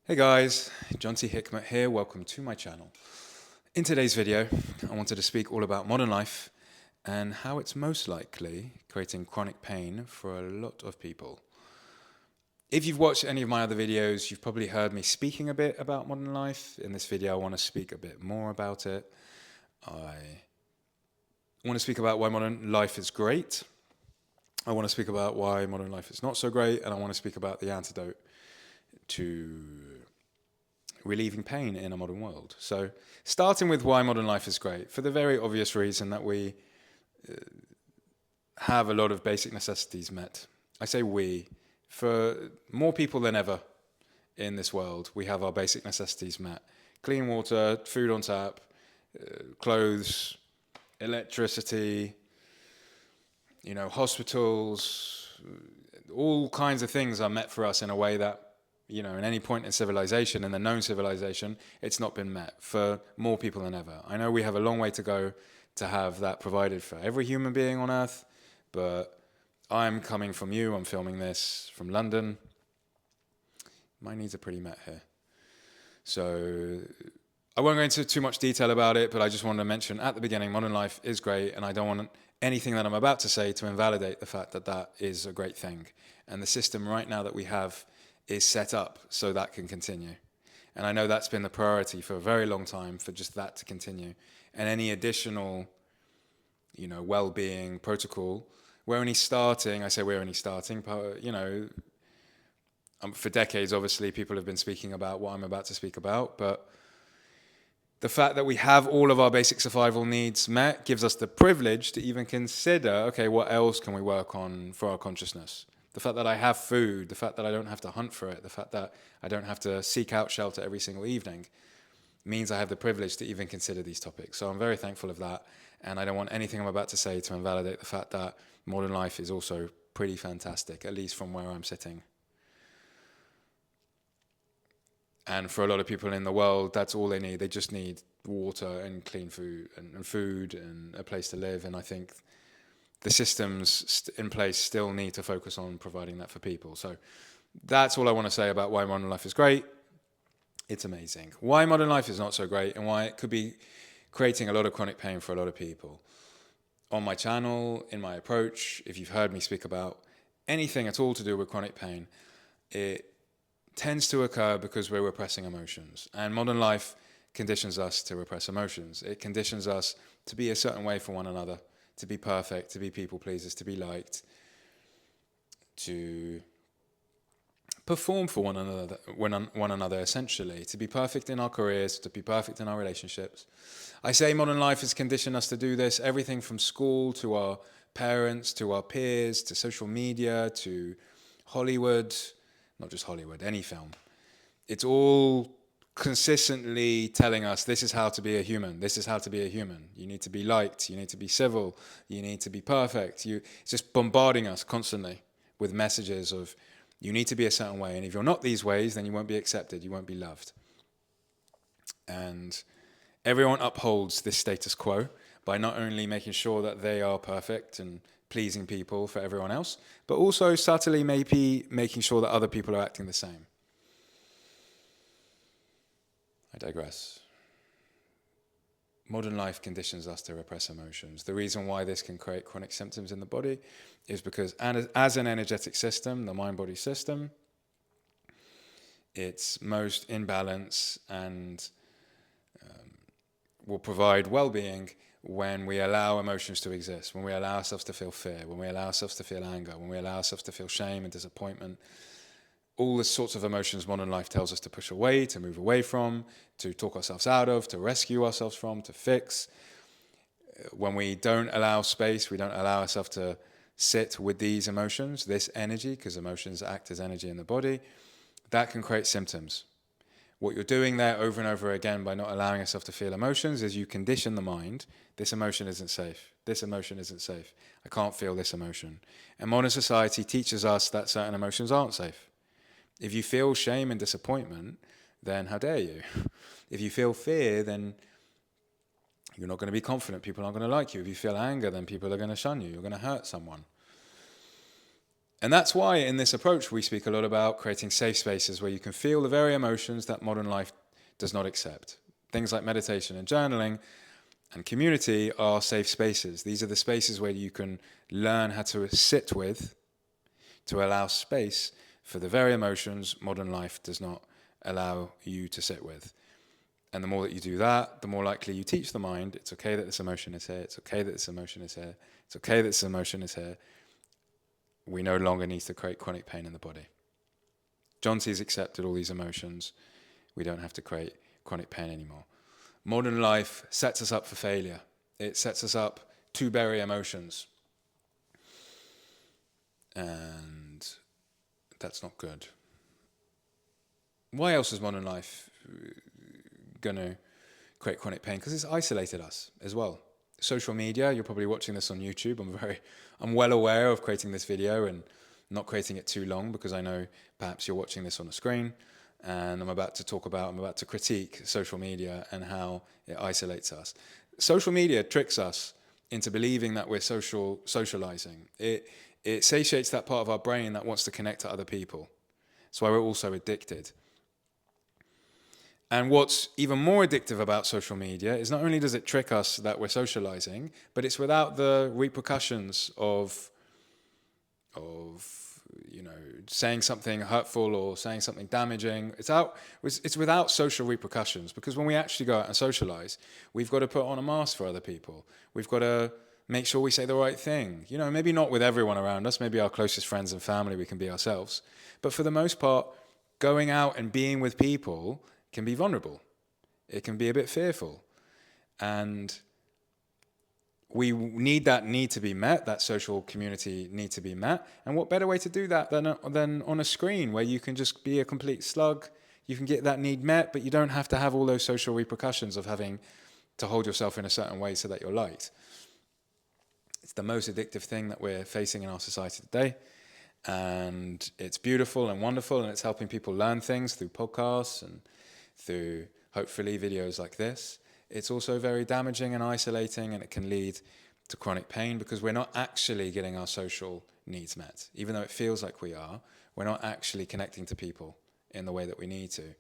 Hey guys, Jonty Hikmet here, welcome to my channel. In today's video, I wanted to speak all about modern life and how it's most likely creating chronic pain for a lot of people. If you've watched any of my other videos, you've probably heard me speaking a bit about modern life. In this video, I want to speak a bit more about it. I want to speak about why modern life is great. I want to speak about why modern life is not so great, and I want to speak about the antidote to relieving pain in a modern world. So starting with why modern life is great, for the very obvious reason that we have a lot of basic necessities met. I say we, for more people than ever in this world, we have our basic necessities met. Clean water, food on tap, clothes, electricity, hospitals, all kinds of things are met for us in a way that in any point in civilization, in the known civilization, it's not been met for more people than ever. I know we have a long way to go to have that provided for every human being on Earth, but I'm coming from you, I'm filming this from London. My needs are pretty met here. So I won't go into too much detail about it, but I just wanted to mention at the beginning, modern life is great, and I don't want anything that I'm about to say to invalidate the fact that that is a great thing. And the system right now that we have is set up so that can continue. And I know that's been the priority for a very long time, for just that to continue. And any additional, well-being protocol, we're only starting, I say we're only starting, for decades, obviously, people have been speaking about what I'm about to speak about, but the fact that we have all of our basic survival needs met gives us the privilege to even consider, okay, what else can we work on for our consciousness? The fact that I have food, the fact that I don't have to hunt for it, the fact that I don't have to seek out shelter every single evening means I have the privilege to even consider these topics. So I'm very thankful of that, and I don't want anything I'm about to say to invalidate the fact that modern life is also pretty fantastic, at least from where I'm sitting. And for a lot of people in the world, that's all they need. They just need water and clean food and a place to live. And I think the systems in place still need to focus on providing that for people. So that's all I want to say about why modern life is great. It's amazing. Why modern life is not so great, and why it could be creating a lot of chronic pain for a lot of people. On my channel, in my approach, if you've heard me speak about anything at all to do with chronic pain, it tends to occur because we're repressing emotions. And modern life conditions us to repress emotions. It conditions us to be a certain way for one another, to be perfect, to be people pleasers, to be liked, to perform for one another essentially, to be perfect in our careers, to be perfect in our relationships. I say modern life has conditioned us to do this, everything from school to our parents, to our peers, to social media, to Hollywood, not just Hollywood, any film. It's all consistently telling us this is how to be a human. This is how to be a human. You need to be liked. You need to be civil. You need to be perfect. It's just bombarding us constantly with messages of you need to be a certain way. And if you're not these ways, then you won't be accepted. You won't be loved. And everyone upholds this status quo by not only making sure that they are perfect and pleasing people for everyone else, but also subtly maybe making sure that other people are acting the same. I digress. Modern life conditions us to repress emotions. The reason why this can create chronic symptoms in the body is because as an energetic system, the mind-body system, it's most in balance and will provide well-being when we allow emotions to exist, when we allow ourselves to feel fear, when we allow ourselves to feel anger, when we allow ourselves to feel shame and disappointment. All the sorts of emotions modern life tells us to push away, to move away from, to talk ourselves out of, to rescue ourselves from, to fix. When we don't allow space, we don't allow ourselves to sit with these emotions, this energy, because emotions act as energy in the body, that can create symptoms. What you're doing there over and over again by not allowing yourself to feel emotions is you condition the mind. This emotion isn't safe. This emotion isn't safe. I can't feel this emotion. And modern society teaches us that certain emotions aren't safe. If you feel shame and disappointment, then how dare you? If you feel fear, then you're not going to be confident. People aren't going to like you. If you feel anger, then people are going to shun you. You're going to hurt someone. And that's why in this approach we speak a lot about creating safe spaces where you can feel the very emotions that modern life does not accept. Things like meditation and journaling and community are safe spaces. These are the spaces where you can learn how to sit with, to allow space for the very emotions modern life does not allow you to sit with. And the more that you do that, the more likely you teach the mind, it's okay that this emotion is here, it's okay that this emotion is here, it's okay that this emotion is here. We no longer need to create chronic pain in the body. Jonty's accepted all these emotions. We don't have to create chronic pain anymore. Modern life sets us up for failure. It sets us up to bury emotions. And that's not good. Why else is modern life going to create chronic pain? Because it's isolated us as well. Social media, you're probably watching this on YouTube. I'm well aware of creating this video and not creating it too long, because I know perhaps you're watching this on a screen, and I'm about to critique social media and how it isolates us. Social media tricks us into believing that we're socializing. It satiates that part of our brain that wants to connect to other people. That's why we're also addicted. And what's even more addictive about social media is not only does it trick us that we're socializing, but it's without the repercussions of saying something hurtful or saying something damaging. It's without social repercussions, because when we actually go out and socialize, we've got to put on a mask for other people. We've got to make sure we say the right thing. Maybe not with everyone around us, maybe our closest friends and family, we can be ourselves. But for the most part, going out and being with people can be vulnerable. It can be a bit fearful. And we need that need to be met, that social community need to be met. And what better way to do that than on a screen, where you can just be a complete slug. You can get that need met, but you don't have to have all those social repercussions of having to hold yourself in a certain way so that you're liked. It's the most addictive thing that we're facing in our society today. And it's beautiful and wonderful, and it's helping people learn things through podcasts and through, hopefully, videos like this. It's also very damaging and isolating, and it can lead to chronic pain, because we're not actually getting our social needs met. Even though it feels like we are, we're not actually connecting to people in the way that we need to.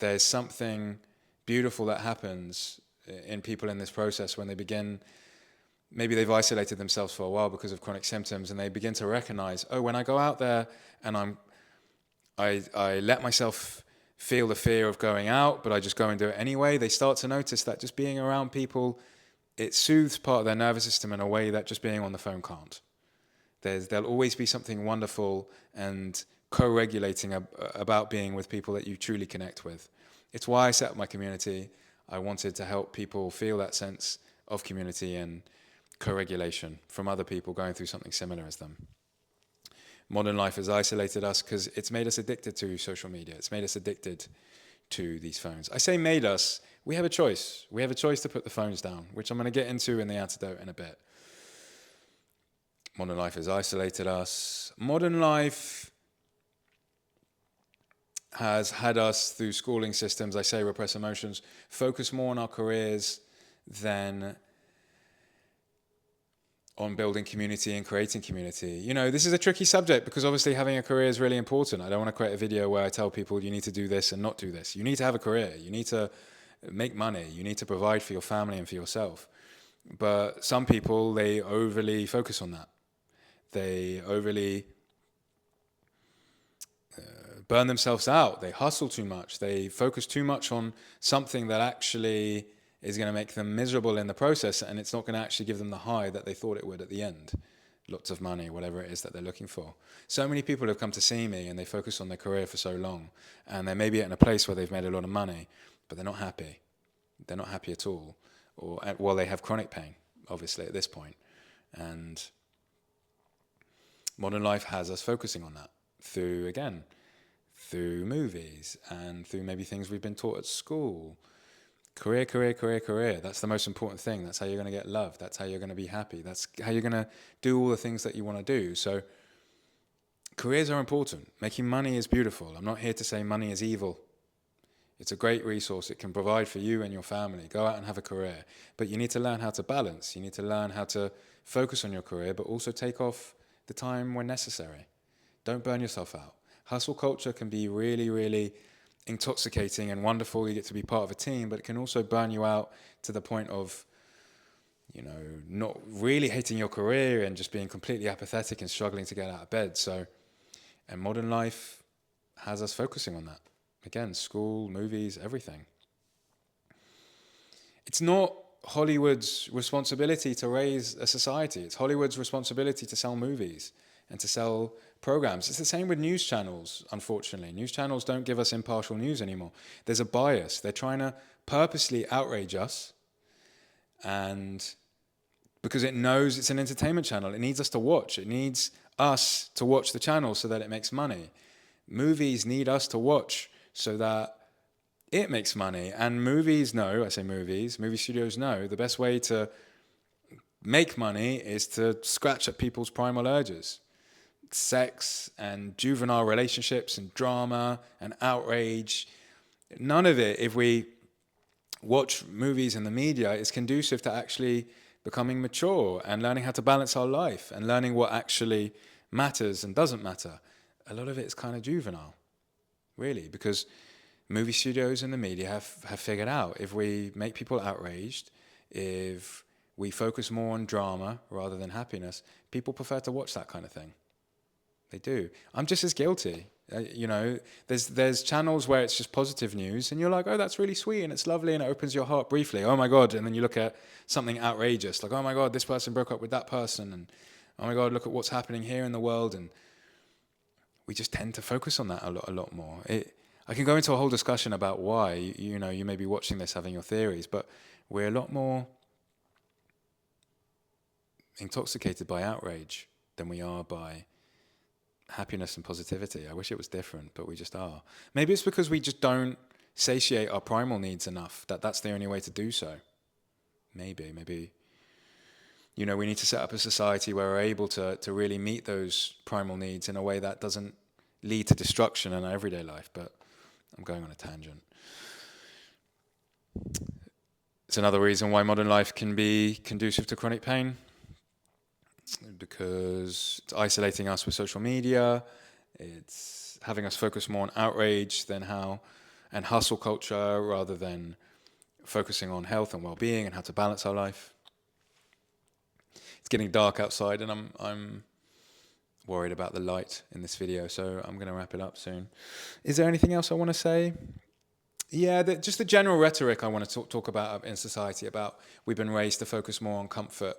There's something beautiful that happens in people in this process when they begin. Maybe they've isolated themselves for a while because of chronic symptoms, and they begin to recognize, when I go out there and I let myself feel the fear of going out, but I just go and do it anyway, they start to notice that just being around people, it soothes part of their nervous system in a way that just being on the phone can't. There'll always be something wonderful and co-regulating about being with people that you truly connect with. It's why I set up my community. I wanted to help people feel that sense of community and co-regulation from other people going through something similar as them. Modern life has isolated us because it's made us addicted to social media. It's made us addicted to these phones. I say made us. We have a choice. We have a choice to put the phones down, which I'm going to get into in the antidote in a bit. Modern life has isolated us. Modern life has had us, through schooling systems, I say repress emotions, focus more on our careers than on building community and creating community. This is a tricky subject, because obviously having a career is really important. I don't want to create a video where I tell people you need to do this and not do this. You need to have a career. You need to make money. You need to provide for your family and for yourself. But some people, they overly focus on that. They overly burn themselves out. They hustle too much. They focus too much on something that actually is going to make them miserable in the process, and it's not going to actually give them the high that they thought it would at the end. Lots of money, whatever it is that they're looking for. So many people have come to see me and they focus on their career for so long, and they may be in a place where they've made a lot of money, but they're not happy. They're not happy at all. Or they have chronic pain, obviously, at this point. And modern life has us focusing on that through movies and through maybe things we've been taught at school. Career. That's the most important thing. That's how you're going to get love. That's how you're going to be happy. That's how you're going to do all the things that you want to do. So careers are important. Making money is beautiful. I'm not here to say money is evil. It's a great resource. It can provide for you and your family. Go out and have a career. But you need to learn how to balance. You need to learn how to focus on your career, but also take off the time when necessary. Don't burn yourself out. Hustle culture can be really, really intoxicating and wonderful. You get to be part of a team, but it can also burn you out to the point of, not really hating your career and just being completely apathetic and struggling to get out of bed. So, and modern life has us focusing on that. Again, school, movies, everything. It's not Hollywood's responsibility to raise a society. It's Hollywood's responsibility to sell movies and to sell programs. It's the same with news channels, unfortunately. News channels don't give us impartial news anymore. There's a bias. They're trying to purposely outrage us, and because it knows it's an entertainment channel, it needs us to watch. It needs us to watch the channel so that it makes money. Movies need us to watch so that it makes money. And movie studios know the best way to make money is to scratch at people's primal urges. Sex and juvenile relationships and drama and outrage. None of it, if we watch movies in the media, is conducive to actually becoming mature and learning how to balance our life and learning what actually matters and doesn't matter. A lot of it is kind of juvenile, really, because movie studios and the media have figured out if we make people outraged, if we focus more on drama rather than happiness, people prefer to watch that kind of thing. They do. I'm just as guilty. There's channels where it's just positive news and you're like, oh, that's really sweet and it's lovely and it opens your heart briefly. Oh my God. And then you look at something outrageous, like, oh my God, this person broke up with that person. And oh my God, look at what's happening here in the world. And we just tend to focus on that a lot more. I can go into a whole discussion about why, you may be watching this having your theories, but we're a lot more intoxicated by outrage than we are by happiness and positivity. I wish it was different, but we just are. Maybe it's because we just don't satiate our primal needs enough, that's the only way to do so. Maybe, we need to set up a society where we're able to really meet those primal needs in a way that doesn't lead to destruction in our everyday life, but I'm going on a tangent. It's another reason why modern life can be conducive to chronic pain, because it's isolating us with social media, it's having us focus more on outrage and hustle culture rather than focusing on health and well-being and how to balance our life. It's getting dark outside and I'm worried about the light in this video, so I'm going to wrap it up soon. Is there anything else I want to say? Yeah, just the general rhetoric I want to talk about in society, about we've been raised to focus more on comfort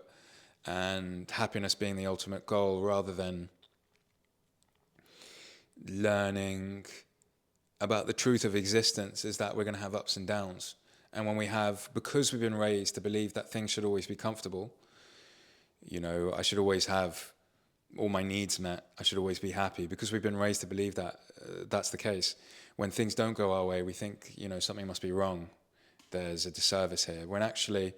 and happiness being the ultimate goal rather than learning about the truth of existence, is that we're going to have ups and downs. And because we've been raised to believe that things should always be comfortable, I should always have all my needs met, I should always be happy, because we've been raised to believe that that's the case. When things don't go our way, we think, something must be wrong. There's a disservice here. When actually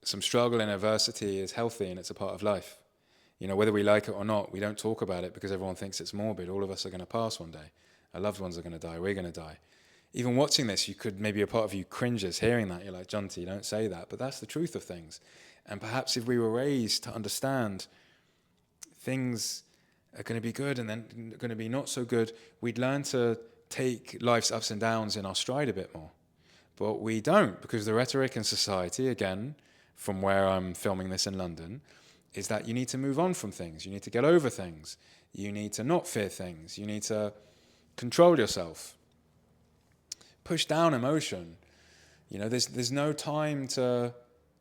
some struggle and adversity is healthy and it's a part of life. Whether we like it or not, we don't talk about it because everyone thinks it's morbid. All of us are going to pass one day. Our loved ones are going to die. We're going to die. Even watching this, maybe a part of you cringes hearing that. You're like, Jonty, don't say that. But that's the truth of things. And perhaps if we were raised to understand things are going to be good and then going to be not so good, we'd learn to take life's ups and downs in our stride a bit more. But we don't, because the rhetoric in society, again, from where I'm filming this in London, is that you need to move on from things. You need to get over things. You need to not fear things. You need to control yourself. Push down emotion. There's no time to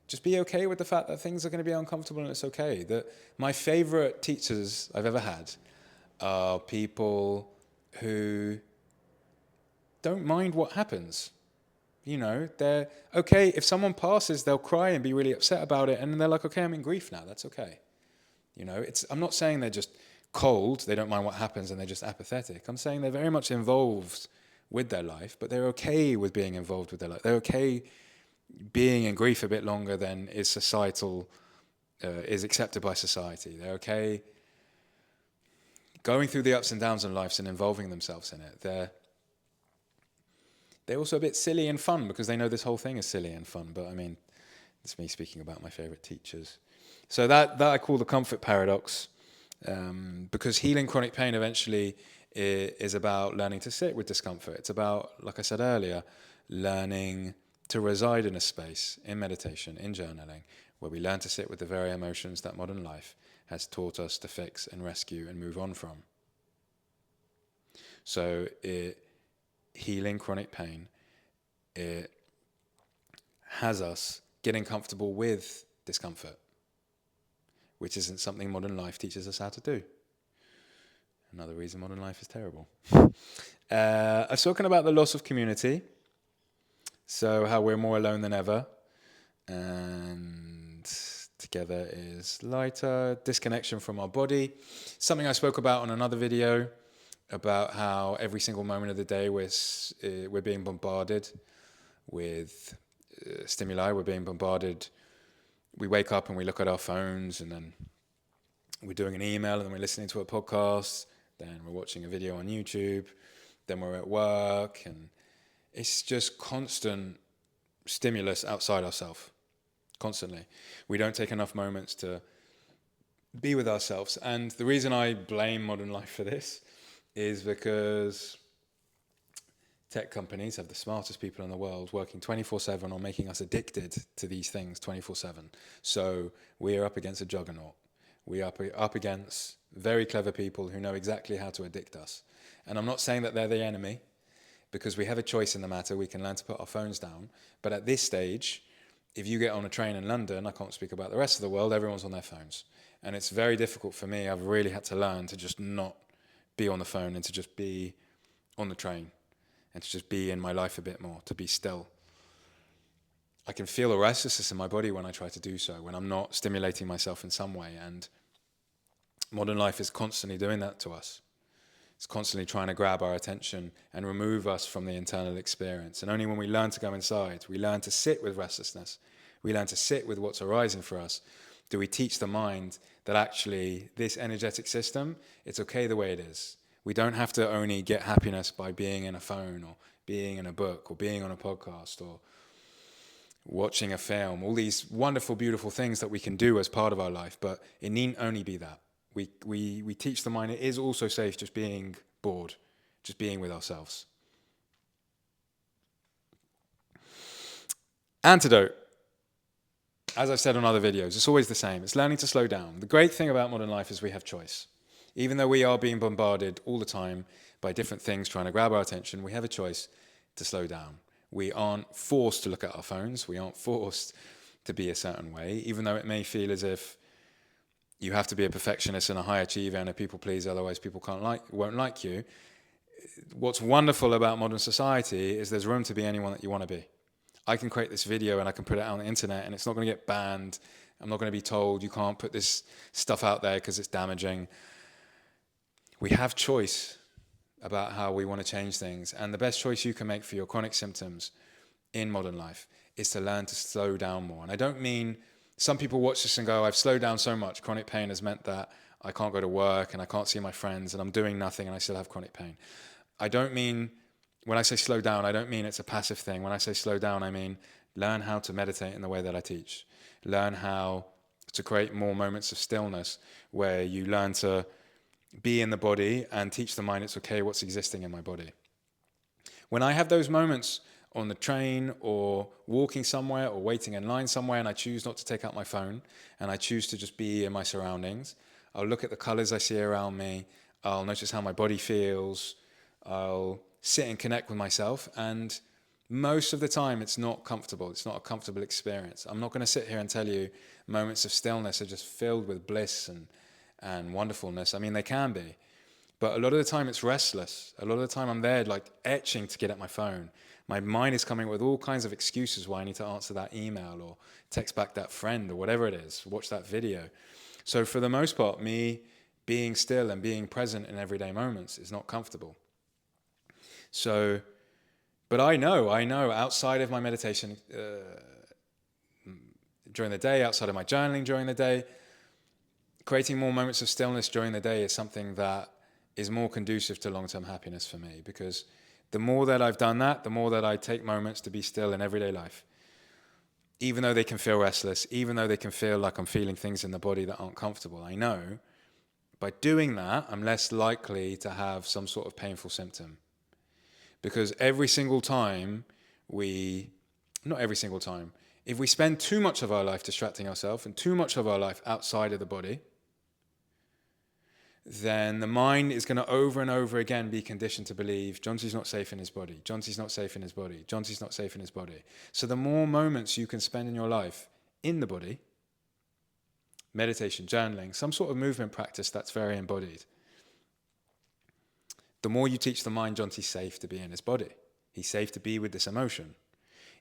just be okay with the fact that things are going to be uncomfortable and it's okay. My favorite teachers I've ever had are people who don't mind what happens. They're okay. If someone passes, they'll cry and be really upset about it. And then they're like, okay, I'm in grief now. That's okay. I'm not saying they're just cold. They don't mind what happens and they're just apathetic. I'm saying they're very much involved with their life, but they're okay with being involved with their life. They're okay being in grief a bit longer than is accepted by society. They're okay going through the ups and downs in life and involving themselves in it. They're also a bit silly and fun because they know this whole thing is silly and fun. But it's me speaking about my favorite teachers. So that I call the comfort paradox. Because healing chronic pain eventually is about learning to sit with discomfort. It's about, like I said earlier, learning to reside in a space, in meditation, in journaling, where we learn to sit with the very emotions that modern life has taught us to fix and rescue and move on from. So healing chronic pain, it has us getting comfortable with discomfort, which isn't something modern life teaches us how to do. Another reason modern life is terrible. I've spoken about the loss of community, so how we're more alone than ever, and together is lighter, disconnection from our body. Something I spoke about on another video, about how every single moment of the day we're being bombarded with stimuli, we're being bombarded. We wake up and we look at our phones, and then we're doing an email, and then we're listening to a podcast, then we're watching a video on YouTube, then we're at work, and it's just constant stimulus outside ourselves, constantly. We don't take enough moments to be with ourselves. And the reason I blame modern life for this is because tech companies have the smartest people in the world working 24/7 on making us addicted to these things 24/7. So we are up against a juggernaut. We are up against very clever people who know exactly how to addict us. And I'm not saying that they're the enemy, because we have a choice in the matter. We can learn to put our phones down. But at this stage, if you get on a train in London, I can't speak about the rest of the world, everyone's on their phones. And it's very difficult for me. I've really had to learn to just not be on the phone and to just be on the train and to just be in my life a bit more, to be still. I can feel a restlessness in my body when I try to do so, when I'm not stimulating myself in some way. And modern life is constantly doing that to us. It's constantly trying to grab our attention and remove us from the internal experience. And only when we learn to go inside, we learn to sit with restlessness, we learn to sit with what's arising for us, do we teach the mind that actually this energetic system, it's okay the way it is. We don't have to only get happiness by being in a phone or being in a book or being on a podcast or watching a film, all these wonderful, beautiful things that we can do as part of our life, but it needn't only be that. We teach the mind it is also safe just being bored, just being with ourselves. Antidote. As I've said on other videos, it's always the same. It's learning to slow down. The great thing about modern life is we have choice. Even though we are being bombarded all the time by different things trying to grab our attention, we have a choice to slow down. We aren't forced to look at our phones. We aren't forced to be a certain way, even though it may feel as if you have to be a perfectionist and a high achiever and a people pleaser, otherwise people won't like you. What's wonderful about modern society is there's room to be anyone that you want to be. I can create this video and I can put it out on the internet and it's not going to get banned. I'm not going to be told you can't put this stuff out there because it's damaging. We have choice about how we want to change things. And the best choice you can make for your chronic symptoms in modern life is to learn to slow down more. And I don't mean, some people watch this and go, I've slowed down so much. Chronic pain has meant that I can't go to work and I can't see my friends and I'm doing nothing and I still have chronic pain. I don't mean, when I say slow down, I don't mean it's a passive thing. When I say slow down, I mean learn how to meditate in the way that I teach. Learn how to create more moments of stillness where you learn to be in the body and teach the mind it's okay what's existing in my body. When I have those moments on the train or walking somewhere or waiting in line somewhere and I choose not to take out my phone and I choose to just be in my surroundings, I'll look at the colors I see around me, I'll notice how my body feels, I'll sit and connect with myself, and most of the time it's not comfortable. It's not a comfortable experience. I'm not going to sit here and tell you moments of stillness are just filled with bliss and wonderfulness. I mean, they can be, but a lot of the time it's restless. A lot of the time I'm there like etching to get at my phone. My mind is coming with all kinds of excuses why I need to answer that email or text back that friend or whatever it is, watch that video. So for the most part, me being still and being present in everyday moments is not comfortable. So, but I know outside of my meditation during the day, outside of my journaling during the day, creating more moments of stillness during the day is something that is more conducive to long-term happiness for me, because the more that I've done that, the more that I take moments to be still in everyday life. Even though they can feel restless, even though they can feel like I'm feeling things in the body that aren't comfortable, I know By doing that, I'm less likely to have some sort of painful symptom. Because every single time not every single time, if we spend too much of our life distracting ourselves and too much of our life outside of the body, then the mind is going to over and over again be conditioned to believe Jonty's not safe in his body, Jonty's not safe in his body, Jonty's not safe in his body. So the more moments you can spend in your life in the body, meditation, journaling, some sort of movement practice that's very embodied, the more you teach the mind Jonty's safe to be in his body. He's safe to be with this emotion.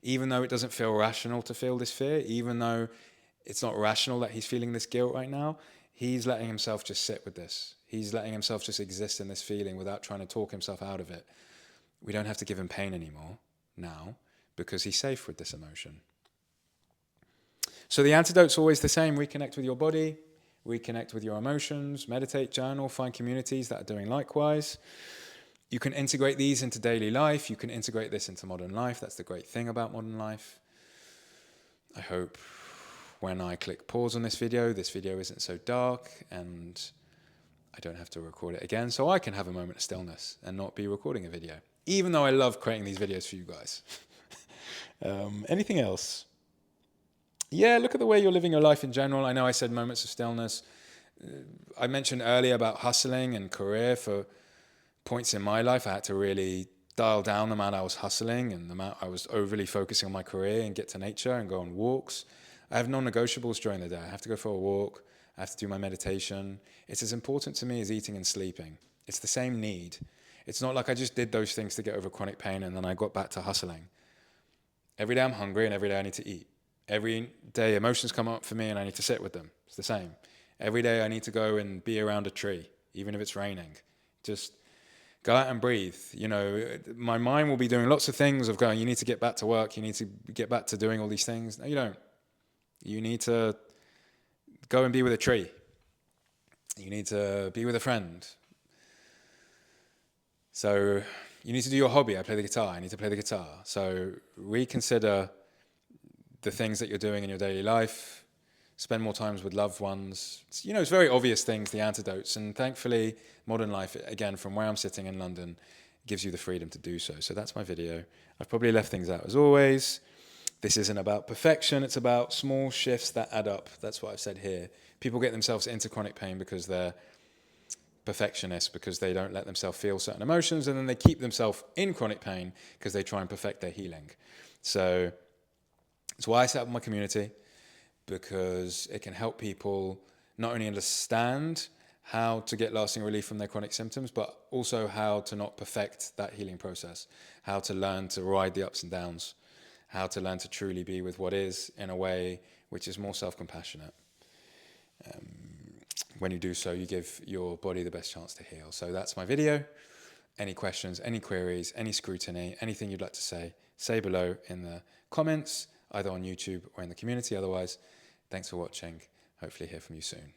Even though it doesn't feel rational to feel this fear, even though it's not rational that he's feeling this guilt right now, he's letting himself just sit with this. He's letting himself just exist in this feeling without trying to talk himself out of it. We don't have to give him pain anymore now because he's safe with this emotion. So the antidote's always the same. Reconnect with your body, reconnect with your emotions, meditate, journal, find communities that are doing likewise. You can integrate these into daily life. You can integrate this into modern life. That's the great thing about modern life. I hope when I click pause on this video isn't so dark and I don't have to record it again, so I can have a moment of stillness and not be recording a video, even though I love creating these videos for you guys. Anything else? Yeah, look at the way you're living your life in general. I know I said moments of stillness. I mentioned earlier about hustling and career. For points in my life, I had to really dial down the amount I was hustling and the amount I was overly focusing on my career and get to nature and go on walks. I have non-negotiables during the day. I have to go for a walk. I have to do my meditation. It's as important to me as eating and sleeping. It's the same need. It's not like I just did those things to get over chronic pain and then I got back to hustling. Every day I'm hungry and every day I need to eat. Every day emotions come up for me and I need to sit with them. It's the same. Every day I need to go and be around a tree, even if it's raining. Just go out and breathe. You know, my mind will be doing lots of things of going, you need to get back to work. You need to get back to doing all these things. No, you don't. You need to go and be with a tree. You need to be with a friend. So you need to do your hobby. I play the guitar. I need to play the guitar. So reconsider the things that you're doing in your daily life. Spend more times with loved ones. It's very obvious things, the antidotes. And thankfully, modern life, again, from where I'm sitting in London, gives you the freedom to do so. So that's my video. I've probably left things out as always. This isn't about perfection. It's about small shifts that add up. That's what I've said here. People get themselves into chronic pain because they're perfectionists, because they don't let themselves feel certain emotions, and then they keep themselves in chronic pain because they try and perfect their healing. So that's why I set up my community, because it can help people not only understand how to get lasting relief from their chronic symptoms, but also how to not perfect that healing process, how to learn to ride the ups and downs, how to learn to truly be with what is in a way which is more self-compassionate. When you do so, you give your body the best chance to heal. So that's my video. Any questions, any queries, any scrutiny, anything you'd like to say below in the comments, either on YouTube or in the community. Otherwise, thanks for watching. Hopefully hear from you soon.